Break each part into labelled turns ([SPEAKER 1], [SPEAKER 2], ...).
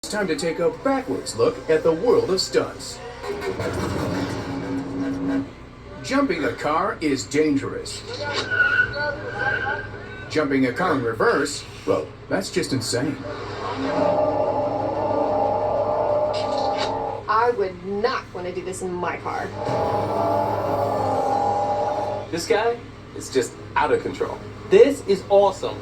[SPEAKER 1] It's time to take a backwards look at the world of stunts. Jumping a car is dangerous. Jumping a car in reverse, well, that's just insane.
[SPEAKER 2] I would not want to do this in my car.
[SPEAKER 3] This guy is just out of control. This is awesome.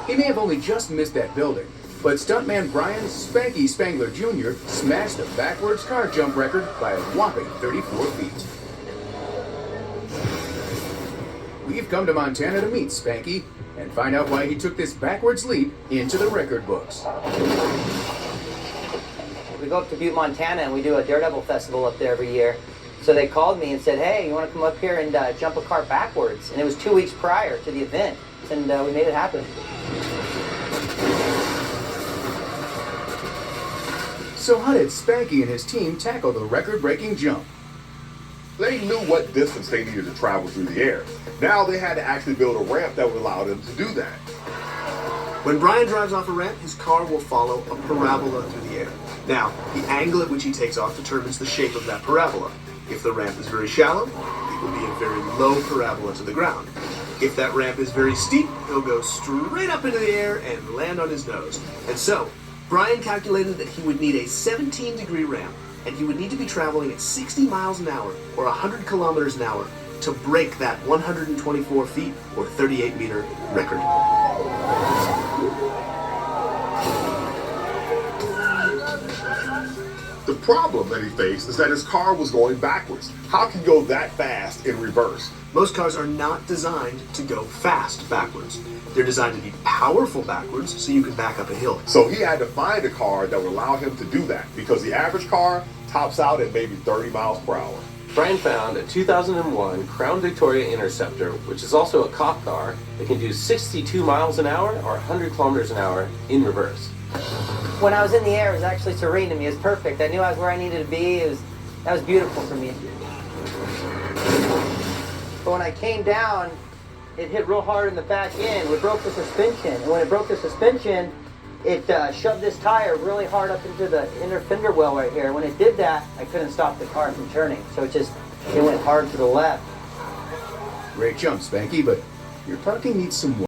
[SPEAKER 1] He may have only just missed that building, but stuntman Brian Spanky Spangler Jr. smashed the backwards car jump record by a whopping 34 feet. We've come to Montana to meet Spanky and find out why he took this backwards leap into the record books.
[SPEAKER 4] We go up to Butte, Montana, and we do a Daredevil festival up there every year. So they called me and said, hey, you want to come up here and jump a car backwards? And it was 2 weeks prior to the event, and we made it happen.
[SPEAKER 1] So how did Spanky and his team tackle the record-breaking jump?
[SPEAKER 5] They knew what distance they needed to travel through the air. Now they had to actually build a ramp that would allow them to do that.
[SPEAKER 6] When Brian drives off a ramp, his car will follow a parabola through the air. Now, the angle at which he takes off determines the shape of that parabola. If the ramp is very shallow, it will be a very low parabola to the ground. If that ramp is very steep, he'll go straight up into the air and land on his nose. And so, Brian calculated that he would need a 17-degree ramp, and he would need to be traveling at 60 miles an hour or 100 kilometers an hour to break that 124 feet or 38-meter record.
[SPEAKER 5] The problem that he faced is that his car was going backwards. How can you go that fast in reverse?
[SPEAKER 6] Most cars are not designed to go fast backwards. They're designed to be powerful backwards so you can back up a hill.
[SPEAKER 5] So he had to find a car that would allow him to do that because the average car tops out at maybe 30 miles per hour.
[SPEAKER 3] Brian found a 2001 Crown Victoria Interceptor, which is also a cop car that can do 62 miles an hour or 100 kilometers an hour in reverse.
[SPEAKER 4] When I was in the air, it was actually serene to me. It was perfect. I knew I was where I needed to be. That was beautiful for me. But when I came down, it hit real hard in the back end. It broke the suspension. And when it broke the suspension, it shoved this tire really hard up into the inner fender well right here. When it did that, I couldn't stop the car from turning. So it went hard to the left.
[SPEAKER 1] Great jump, Spanky, but your parking needs some work.